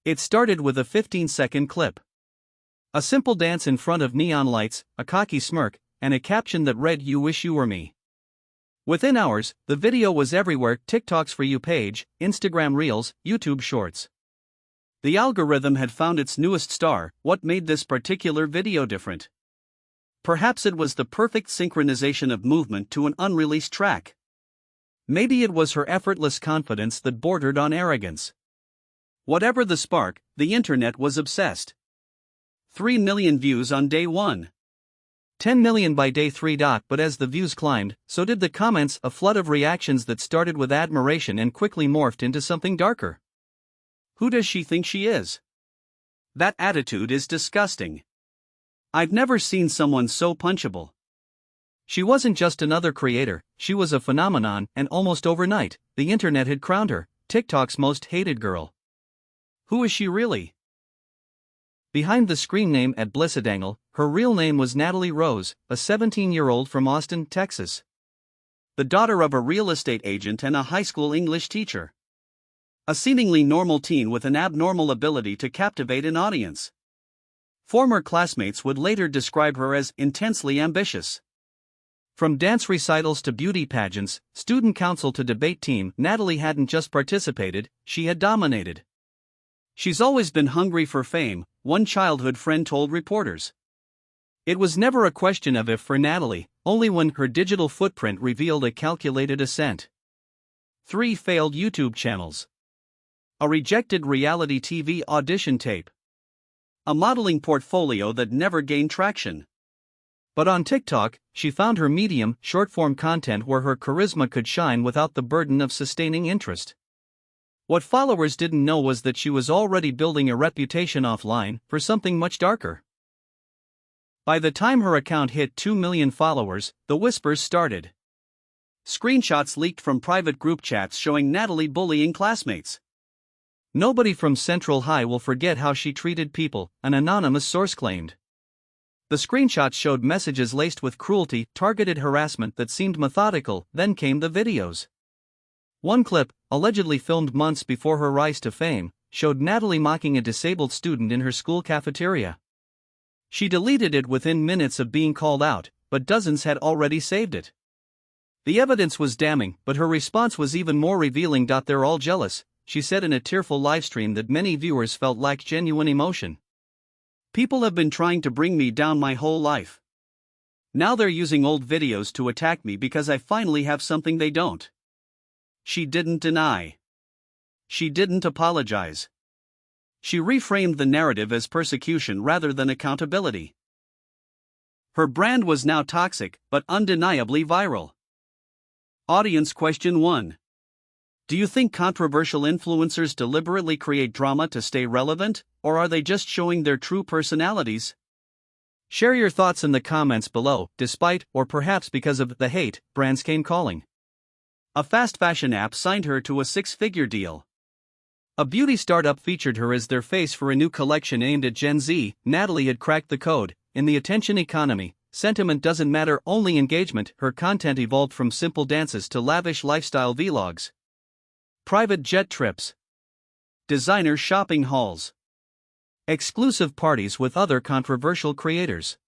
It started with a 15-second clip. A simple dance in front of neon lights, a cocky smirk, and a caption that read, "You wish you were me." Within hours, the video was everywhere: TikTok's For You page, Instagram Reels, YouTube Shorts. The algorithm had found its newest star. What made this particular video different? Perhaps it was the perfect synchronization of movement to an unreleased track. Maybe it was her effortless confidence that bordered on arrogance. Whatever the spark, the internet was obsessed. 3 million views on day 1. 10 million by day 3. But as the views climbed, so did the comments, a flood of reactions that started with admiration and quickly morphed into something darker. Who does she think she is? That attitude is disgusting. I've never seen someone so punchable. She wasn't just another creator, she was a phenomenon, and almost overnight, the internet had crowned her TikTok's most hated girl. Who is she really? Behind the screen name at Blissadangle, her real name was Natalie Rose, a 17-year-old from Austin, Texas. The daughter of a real estate agent and a high school English teacher. A seemingly normal teen with an abnormal ability to captivate an audience. Former classmates would later describe her as intensely ambitious. From dance recitals to beauty pageants, student council to debate team, Natalie hadn't just participated, she had dominated. She's always been hungry for fame, one childhood friend told reporters. It was never a question of if for Natalie, only when her digital footprint revealed a calculated ascent. 3 failed YouTube channels. A rejected reality TV audition tape. A modeling portfolio that never gained traction. But on TikTok, she found her medium, short-form content where her charisma could shine without the burden of sustaining interest. What followers didn't know was that she was already building a reputation offline for something much darker. By the time her account hit 2 million followers, the whispers started. Screenshots leaked from private group chats showing Natalie bullying classmates. "Nobody from Central High will forget how she treated people," an anonymous source claimed. The screenshots showed messages laced with cruelty, targeted harassment that seemed methodical. Then came the videos. One clip, allegedly filmed months before her rise to fame, showed Natalie mocking a disabled student in her school cafeteria. She deleted it within minutes of being called out, but dozens had already saved it. The evidence was damning, but her response was even more revealing. "They're all jealous," she said in a tearful livestream that many viewers felt lacked genuine emotion. "People have been trying to bring me down my whole life. Now they're using old videos to attack me because I finally have something they don't." She didn't deny. She didn't apologize. She reframed the narrative as persecution rather than accountability. Her brand was now toxic, but undeniably viral. Audience question 1. Do you think controversial influencers deliberately create drama to stay relevant, or are they just showing their true personalities? Share your thoughts in the comments below. Despite, or perhaps because of, the hate, brands came calling. A fast fashion app signed her to a 6-figure deal. A beauty startup featured her as their face for a new collection aimed at Gen Z. Natalie had cracked the code. In the attention economy, sentiment doesn't matter, only engagement. Her content evolved from simple dances to lavish lifestyle vlogs. Private jet trips. Designer shopping hauls. Exclusive parties with other controversial creators.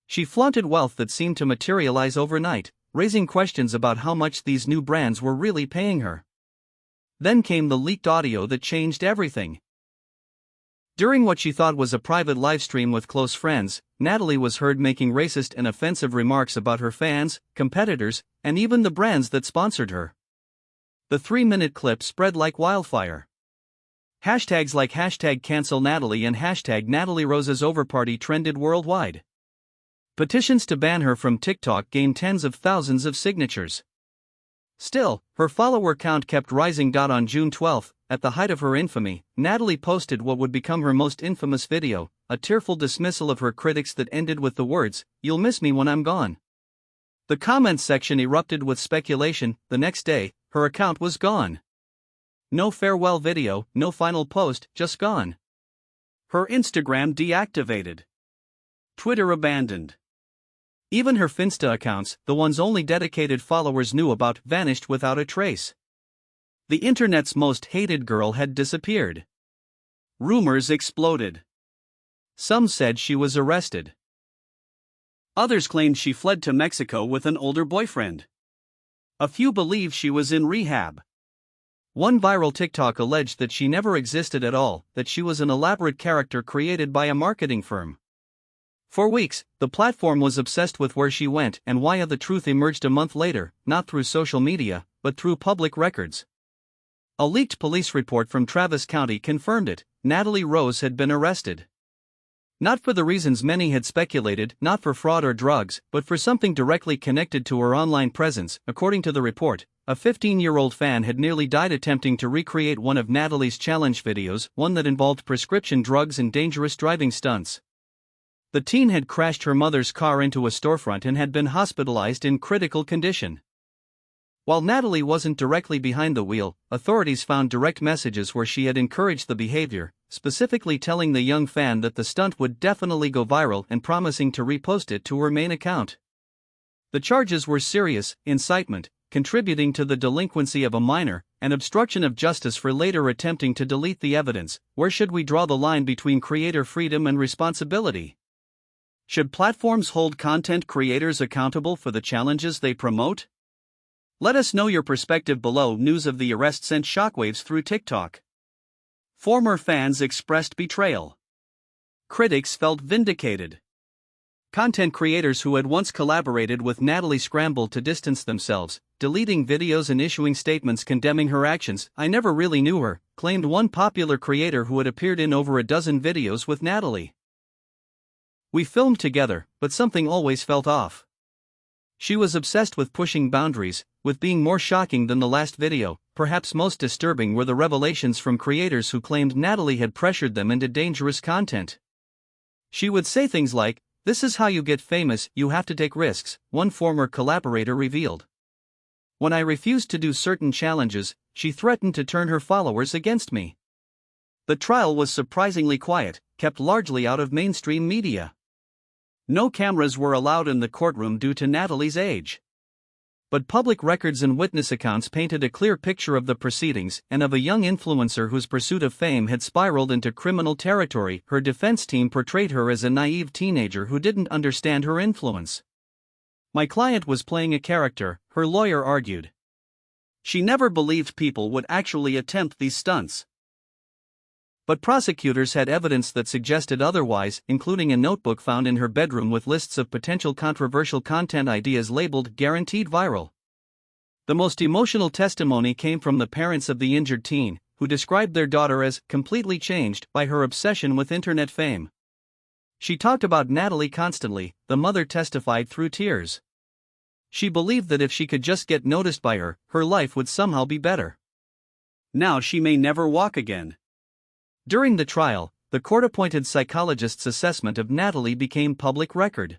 She flaunted wealth that seemed to materialize overnight, raising questions about how much these new brands were really paying her. Then came the leaked audio that changed everything. During what she thought was a private livestream with close friends, Natalie was heard making racist and offensive remarks about her fans, competitors, and even the brands that sponsored her. The 3-minute clip spread like wildfire. Hashtags like #CancelNatalie and #NatalieRose's Overparty trended worldwide. Petitions to ban her from TikTok gained tens of thousands of signatures. Still, her follower count kept rising. On June 12, at the height of her infamy, Natalie posted what would become her most infamous video, a tearful dismissal of her critics that ended with the words, "You'll miss me when I'm gone." The comments section erupted with speculation. The next day, her account was gone. No farewell video, no final post, just gone. Her Instagram deactivated. Twitter abandoned. Even her Finsta accounts, the ones only dedicated followers knew about, vanished without a trace. The internet's most hated girl had disappeared. Rumors exploded. Some said she was arrested. Others claimed she fled to Mexico with an older boyfriend. A few believe she was in rehab. One viral TikTok alleged that she never existed at all, that she was an elaborate character created by a marketing firm. For weeks, the platform was obsessed with where she went and why. The truth emerged a month later, not through social media, but through public records. A leaked police report from Travis County confirmed it. Natalie Rose had been arrested. Not for the reasons many had speculated, not for fraud or drugs, but for something directly connected to her online presence. According to the report, a 15-year-old fan had nearly died attempting to recreate one of Natalie's challenge videos, one that involved prescription drugs and dangerous driving stunts. The teen had crashed her mother's car into a storefront and had been hospitalized in critical condition. While Natalie wasn't directly behind the wheel, authorities found direct messages where she had encouraged the behavior, specifically telling the young fan that the stunt would definitely go viral and promising to repost it to her main account. The charges were serious: incitement, contributing to the delinquency of a minor, and obstruction of justice for later attempting to delete the evidence. Where should we draw the line between creator freedom and responsibility? Should platforms hold content creators accountable for the challenges they promote? Let us know your perspective below. News of the arrest sent shockwaves through TikTok. Former fans expressed betrayal. Critics felt vindicated. Content creators who had once collaborated with Natalie scrambled to distance themselves, deleting videos and issuing statements condemning her actions. "I never really knew her," claimed one popular creator who had appeared in over a dozen videos with Natalie. "We filmed together, but something always felt off. She was obsessed with pushing boundaries, with being more shocking than the last video." Perhaps most disturbing were the revelations from creators who claimed Natalie had pressured them into dangerous content. She would say things like, "This is how you get famous, you have to take risks," one former collaborator revealed. "When I refused to do certain challenges, she threatened to turn her followers against me." The trial was surprisingly quiet, kept largely out of mainstream media. No cameras were allowed in the courtroom due to Natalie's age. But public records and witness accounts painted a clear picture of the proceedings and of a young influencer whose pursuit of fame had spiraled into criminal territory. Her defense team portrayed her as a naive teenager who didn't understand her influence. "My client was playing a character," her lawyer argued. "She never believed people would actually attempt these stunts." But prosecutors had evidence that suggested otherwise, including a notebook found in her bedroom with lists of potential controversial content ideas labeled "guaranteed viral." The most emotional testimony came from the parents of the injured teen, who described their daughter as completely changed by her obsession with internet fame. "She talked about Natalie constantly," the mother testified through tears. "She believed that if she could just get noticed by her, her life would somehow be better. Now she may never walk again." During the trial, the court-appointed psychologist's assessment of Natalie became public record.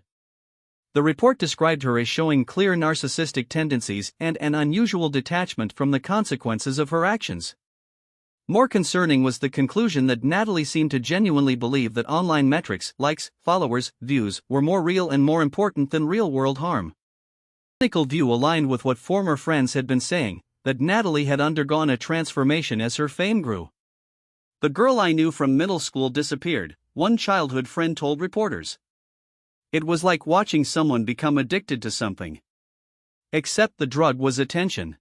The report described her as showing clear narcissistic tendencies and an unusual detachment from the consequences of her actions. More concerning was the conclusion that Natalie seemed to genuinely believe that online metrics, likes, followers, views, were more real and more important than real-world harm. The cynical view aligned with what former friends had been saying, that Natalie had undergone a transformation as her fame grew. "The girl I knew from middle school disappeared," one childhood friend told reporters. "It was like watching someone become addicted to something. Except the drug was attention."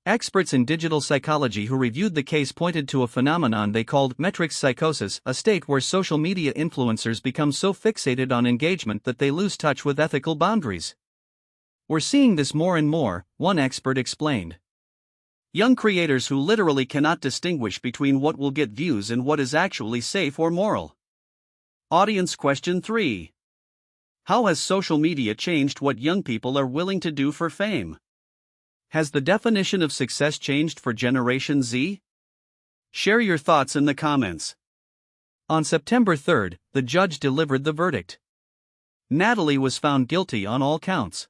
Experts in digital psychology who reviewed the case pointed to a phenomenon they called metrics psychosis, a state where social media influencers become so fixated on engagement that they lose touch with ethical boundaries. "We're seeing this more and more," one expert explained. Young creators who literally cannot distinguish between what will get views and what is actually safe or moral. Audience question 3. How has social media changed what young people are willing to do for fame? Has the definition of success changed for Generation Z? Share your thoughts in the comments. On September 3, the judge delivered the verdict. Natalie was found guilty on all counts.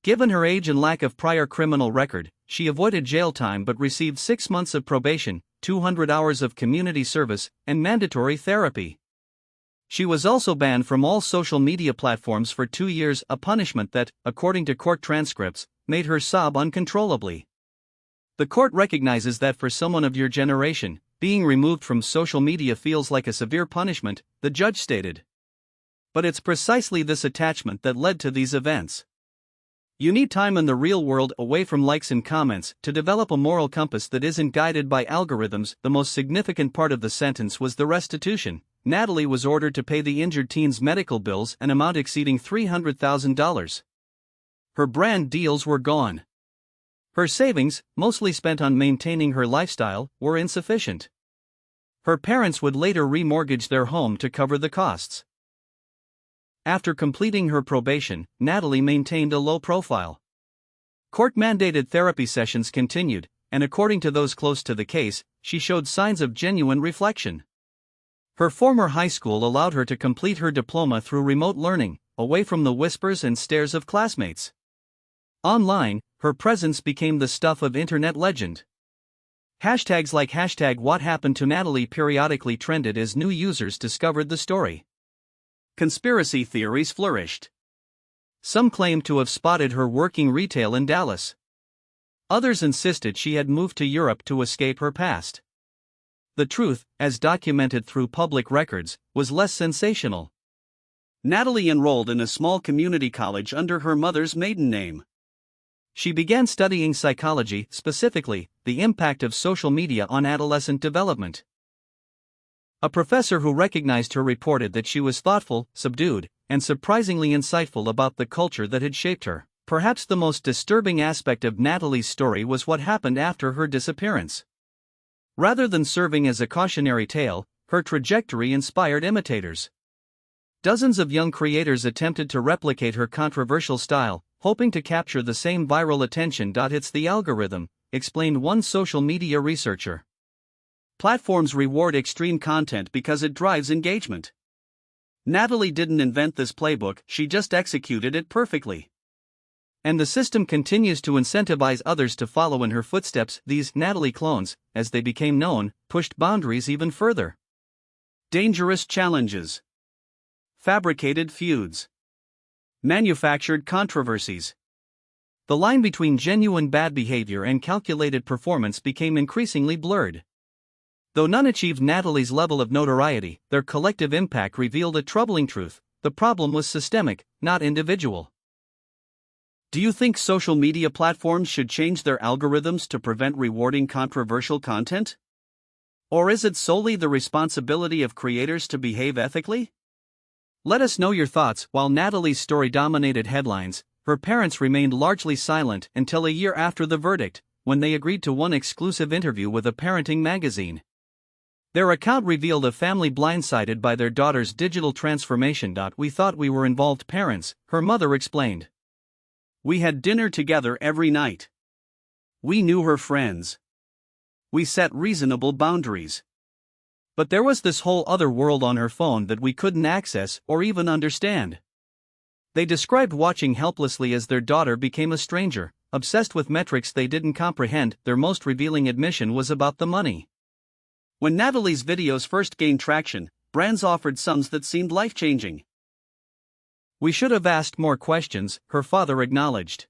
Given her age and lack of prior criminal record, she avoided jail time but received 6 months of probation, 200 hours of community service, and mandatory therapy. She was also banned from all social media platforms for 2 years, a punishment that, according to court transcripts, made her sob uncontrollably. The court recognizes that for someone of your generation, being removed from social media feels like a severe punishment, the judge stated. But it's precisely this attachment that led to these events. You need time in the real world away from likes and comments to develop a moral compass that isn't guided by algorithms. The most significant part of the sentence was the restitution. Natalie was ordered to pay the injured teen's medical bills, an amount exceeding $300,000. Her brand deals were gone. Her savings, mostly spent on maintaining her lifestyle, were insufficient. Her parents would later remortgage their home to cover the costs. After completing her probation, Natalie maintained a low profile. Court-mandated therapy sessions continued, and according to those close to the case, she showed signs of genuine reflection. Her former high school allowed her to complete her diploma through remote learning, away from the whispers and stares of classmates. Online, her presence became the stuff of internet legend. Hashtags like #WhatHappenedToNatalie periodically trended as new users discovered the story. Conspiracy theories flourished. Some claimed to have spotted her working retail in Dallas. Others insisted she had moved to Europe to escape her past. The truth, as documented through public records, was less sensational. Natalie enrolled in a small community college under her mother's maiden name. She began studying psychology, specifically, the impact of social media on adolescent development. A professor who recognized her reported that she was thoughtful, subdued, and surprisingly insightful about the culture that had shaped her. Perhaps the most disturbing aspect of Natalie's story was what happened after her disappearance. Rather than serving as a cautionary tale, her trajectory inspired imitators. Dozens of young creators attempted to replicate her controversial style, hoping to capture the same viral attention. It's the algorithm, explained one social media researcher. Platforms reward extreme content because it drives engagement. Natalie didn't invent this playbook, she just executed it perfectly. And the system continues to incentivize others to follow in her footsteps. These Natalie clones, as they became known, pushed boundaries even further. Dangerous challenges. Fabricated feuds. Manufactured controversies. The line between genuine bad behavior and calculated performance became increasingly blurred. Though none achieved Natalie's level of notoriety, their collective impact revealed a troubling truth: the problem was systemic, not individual. Do you think social media platforms should change their algorithms to prevent rewarding controversial content? Or is it solely the responsibility of creators to behave ethically? Let us know your thoughts. While Natalie's story dominated headlines, her parents remained largely silent until a year after the verdict, when they agreed to one exclusive interview with a parenting magazine. Their account revealed a family blindsided by their daughter's digital transformation. We thought we were involved parents, her mother explained. We had dinner together every night. We knew her friends. We set reasonable boundaries. But there was this whole other world on her phone that we couldn't access or even understand. They described watching helplessly as their daughter became a stranger, obsessed with metrics they didn't comprehend. Their most revealing admission was about the money. When Natalie's videos first gained traction, brands offered sums that seemed life-changing. We should have asked more questions, her father acknowledged.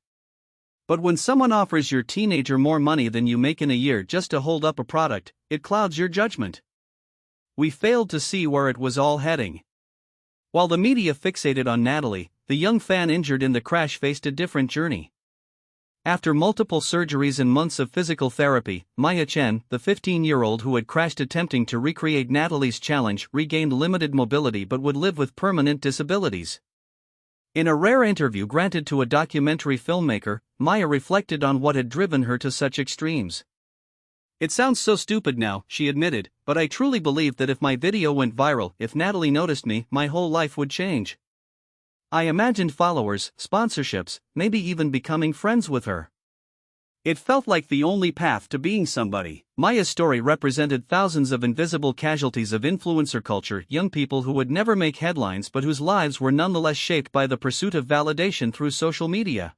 But when someone offers your teenager more money than you make in a year just to hold up a product, it clouds your judgment. We failed to see where it was all heading. While the media fixated on Natalie, the young fan injured in the crash faced a different journey. After multiple surgeries and months of physical therapy, Maya Chen, the 15-year-old who had crashed attempting to recreate Natalie's challenge, regained limited mobility but would live with permanent disabilities. In a rare interview granted to a documentary filmmaker, Maya reflected on what had driven her to such extremes. It sounds so stupid now, she admitted, but I truly believed that if my video went viral, if Natalie noticed me, my whole life would change. I imagined followers, sponsorships, maybe even becoming friends with her. It felt like the only path to being somebody. Maya's story represented thousands of invisible casualties of influencer culture, young people who would never make headlines but whose lives were nonetheless shaped by the pursuit of validation through social media.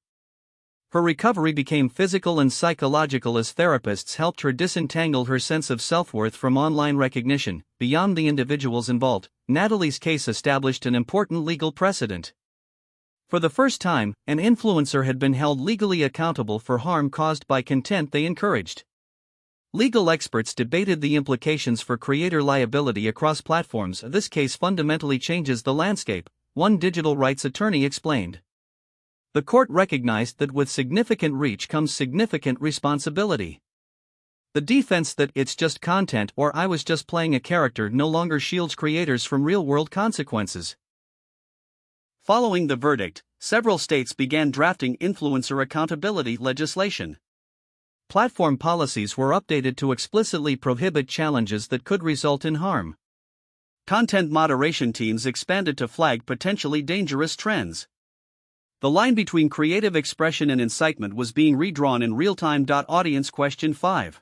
Her recovery became physical and psychological as therapists helped her disentangle her sense of self-worth from online recognition. Beyond the individuals involved, Natalie's case established an important legal precedent. For the first time, an influencer had been held legally accountable for harm caused by content they encouraged. Legal experts debated the implications for creator liability across platforms. This case fundamentally changes the landscape, one digital rights attorney explained. The court recognized that with significant reach comes significant responsibility. The defense that it's just content or I was just playing a character no longer shields creators from real-world consequences. Following the verdict, several states began drafting influencer accountability legislation. Platform policies were updated to explicitly prohibit challenges that could result in harm. Content moderation teams expanded to flag potentially dangerous trends. The line between creative expression and incitement was being redrawn in real time. Audience question 5.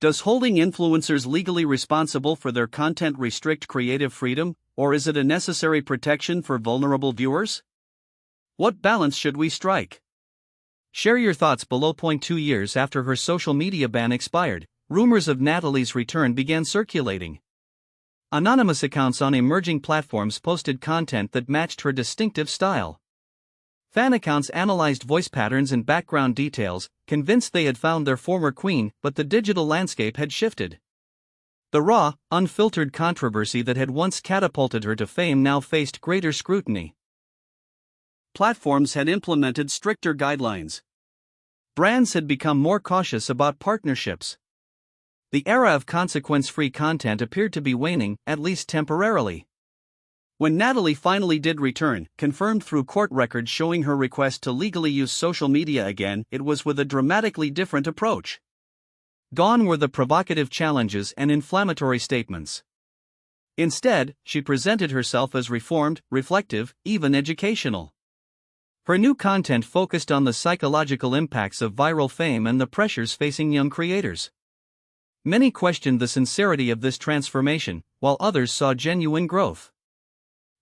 Does holding influencers legally responsible for their content restrict creative freedom, or is it a necessary protection for vulnerable viewers? What balance should we strike? Share your thoughts below. 2 years after her social media ban expired, rumors of Natalie's return began circulating. Anonymous accounts on emerging platforms posted content that matched her distinctive style. Fan accounts analyzed voice patterns and background details, convinced they had found their former queen, but the digital landscape had shifted. The raw, unfiltered controversy that had once catapulted her to fame now faced greater scrutiny. Platforms had implemented stricter guidelines. Brands had become more cautious about partnerships. The era of consequence-free content appeared to be waning, at least temporarily. When Natalie finally did return, confirmed through court records showing her request to legally use social media again, it was with a dramatically different approach. Gone were the provocative challenges and inflammatory statements. Instead, she presented herself as reformed, reflective, even educational. Her new content focused on the psychological impacts of viral fame and the pressures facing young creators. Many questioned the sincerity of this transformation, while others saw genuine growth.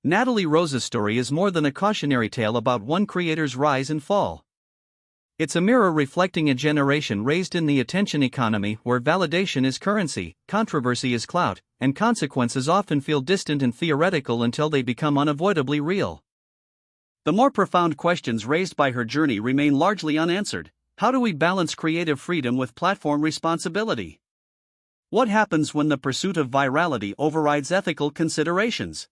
Natalie Rose's story is more than a cautionary tale about one creator's rise and fall. It's a mirror reflecting a generation raised in the attention economy where validation is currency, controversy is clout, and consequences often feel distant and theoretical until they become unavoidably real. The more profound questions raised by her journey remain largely unanswered. How do we balance creative freedom with platform responsibility? What happens when the pursuit of virality overrides ethical considerations?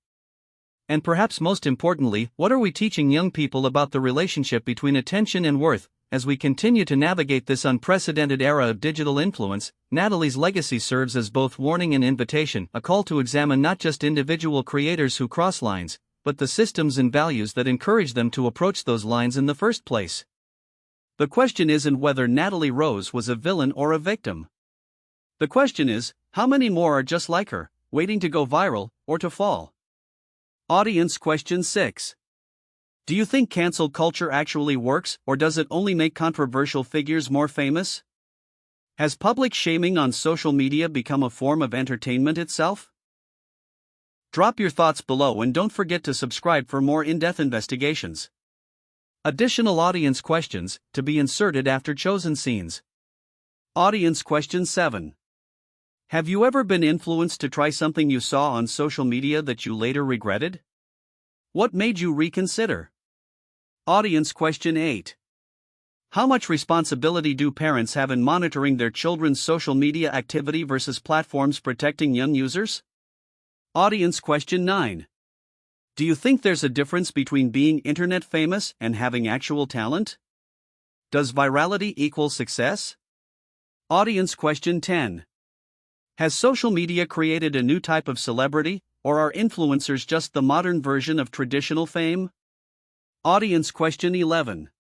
And perhaps most importantly, what are we teaching young people about the relationship between attention and worth? As we continue to navigate this unprecedented era of digital influence, Natalie's legacy serves as both warning and invitation, a call to examine not just individual creators who cross lines, but the systems and values that encourage them to approach those lines in the first place. The question isn't whether Natalie Rose was a villain or a victim. The question is, how many more are just like her, waiting to go viral, or to fall? Audience question 6. Do you think cancel culture actually works, or does it only make controversial figures more famous? Has public shaming on social media become a form of entertainment itself? Drop your thoughts below and don't forget to subscribe for more in-depth investigations. Additional audience questions, to be inserted after chosen scenes. Audience question 7. Have you ever been influenced to try something you saw on social media that you later regretted? What made you reconsider? Audience question 8. How much responsibility do parents have in monitoring their children's social media activity versus platforms protecting young users? Audience question 9. Do you think there's a difference between being internet famous and having actual talent? Does virality equal success? Audience question 10. Has social media created a new type of celebrity, or are influencers just the modern version of traditional fame? Audience question 11.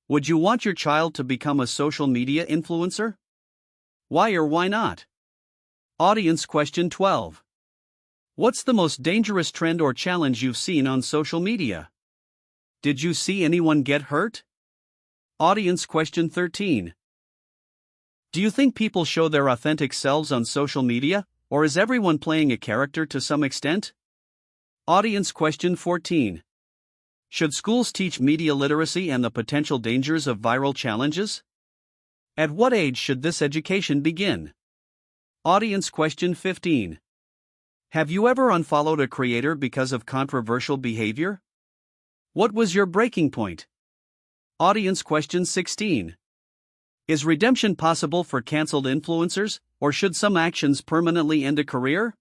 Would you want your child to become a social media influencer? Why or why not? Audience question 12. What's the most dangerous trend or challenge you've seen on social media? Did you see anyone get hurt? Audience question 13. Do you think people show their authentic selves on social media, or is everyone playing a character to some extent? Audience question 14. Should schools teach media literacy and the potential dangers of viral challenges? At what age should this education begin? Audience question 15. Have you ever unfollowed a creator because of controversial behavior? What was your breaking point? Audience question 16. Is redemption possible for cancelled influencers, or should some actions permanently end a career?